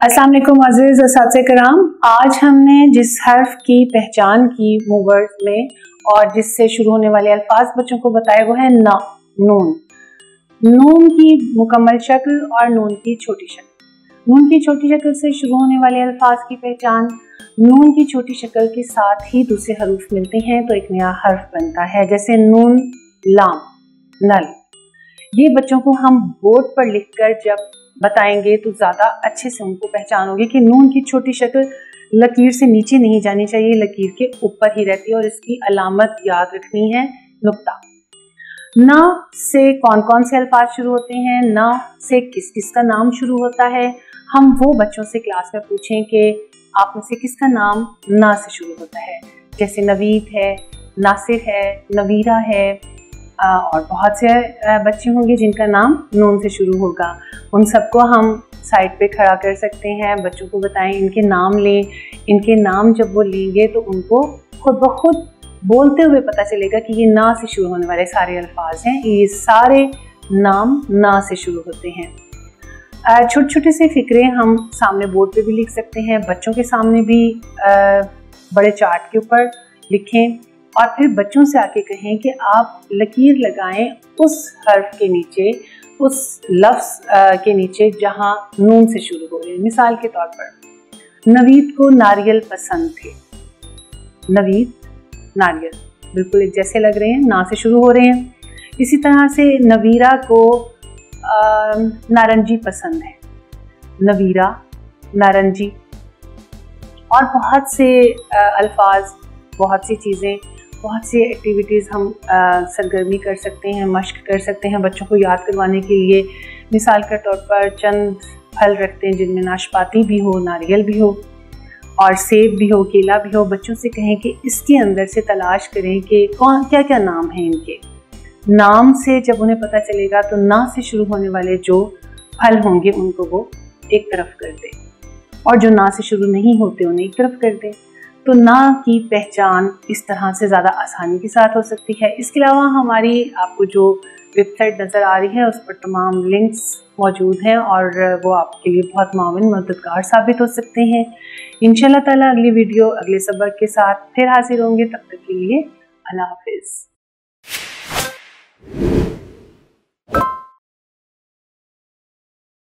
अस्सलाम वालेकुम अज़ीज़ असातिज़े कराम। आज हमने जिस हर्फ की पहचान की मूवर्ड में और जिससे शुरू होने वाले अल्फाज बच्चों को बताए वो है ना, नून। नून की मुकम्मल शक्ल और नून की छोटी शक्ल। नून की छोटी शक्ल से शुरू होने वाले अल्फाज की पहचान। नून की छोटी शक्ल के साथ ही दूसरे हरूफ मिलते हैं तो एक नया हर्फ बनता है, जैसे नून, लाम, नल। ये बच्चों को हम बोर्ड पर लिखकर जब बताएंगे तो ज़्यादा अच्छे से उनको पहचान होगी कि नून की छोटी शक्ल लकीर से नीचे नहीं जानी चाहिए, लकीर के ऊपर ही रहती है और इसकी अलामत याद रखनी है, नुक्ता। ना से कौन कौन से अल्फाज शुरू होते हैं, ना से किस किस का नाम शुरू होता है। हम वो बच्चों से क्लास में पूछें कि आप में से किसका नाम ना से शुरू होता है, जैसे नवीद है, नासिर है, नवीरा है, और बहुत से बच्चे होंगे जिनका नाम नून से शुरू होगा। उन सबको हम साइड पे खड़ा कर सकते हैं, बच्चों को बताएं, इनके नाम लें। इनके नाम जब वो लेंगे तो उनको खुद ब खुद बोलते हुए पता चलेगा कि ये ना से शुरू होने वाले सारे अल्फाज हैं, ये सारे नाम ना से शुरू होते हैं। छोटे छोटे से फिक्रे हम सामने बोर्ड पे भी लिख सकते हैं, बच्चों के सामने भी बड़े चार्ट के ऊपर लिखें और फिर बच्चों से आके कहें कि आप लकीर लगाएं उस हर्फ के नीचे, उस लफ्ज़ के नीचे जहां नून से शुरू हो रहे हैं। मिसाल के तौर पर नवीद को नारियल पसंद थे। नवीद, नारियल बिल्कुल एक जैसे लग रहे हैं, ना से शुरू हो रहे हैं। इसी तरह से नवीरा को नारंगी पसंद है। नवीरा, नारंगी। और बहुत से अल्फाज, बहुत सी चीज़ें, बहुत सी एक्टिविटीज़ हम सरगर्मी कर सकते हैं, मश्क कर सकते हैं बच्चों को याद करवाने के लिए। मिसाल के तौर पर चंद फल रखते हैं जिनमें नाशपाती भी हो, नारियल भी हो और सेब भी हो, केला भी हो। बच्चों से कहें कि इसके अंदर से तलाश करें कि कौन क्या क्या नाम हैं इनके। नाम से जब उन्हें पता चलेगा तो ना से शुरू होने वाले जो फल होंगे उनको वो एक तरफ कर दें और जो ना से शुरू नहीं होते उन्हें एक तरफ कर दें। तो ना की पहचान इस तरह से ज़्यादा आसानी के साथ हो सकती है। इसके अलावा हमारी आपको जो वेबसाइट नज़र आ रही है उस पर तमाम लिंक्स मौजूद हैं और वो आपके लिए बहुत माविन मददगार साबित हो सकते हैं। इंशाल्लाह ताला अगली वीडियो अगले सबक के साथ फिर हाजिर होंगे। तब तक के लिए अल्लाह हाफिज़।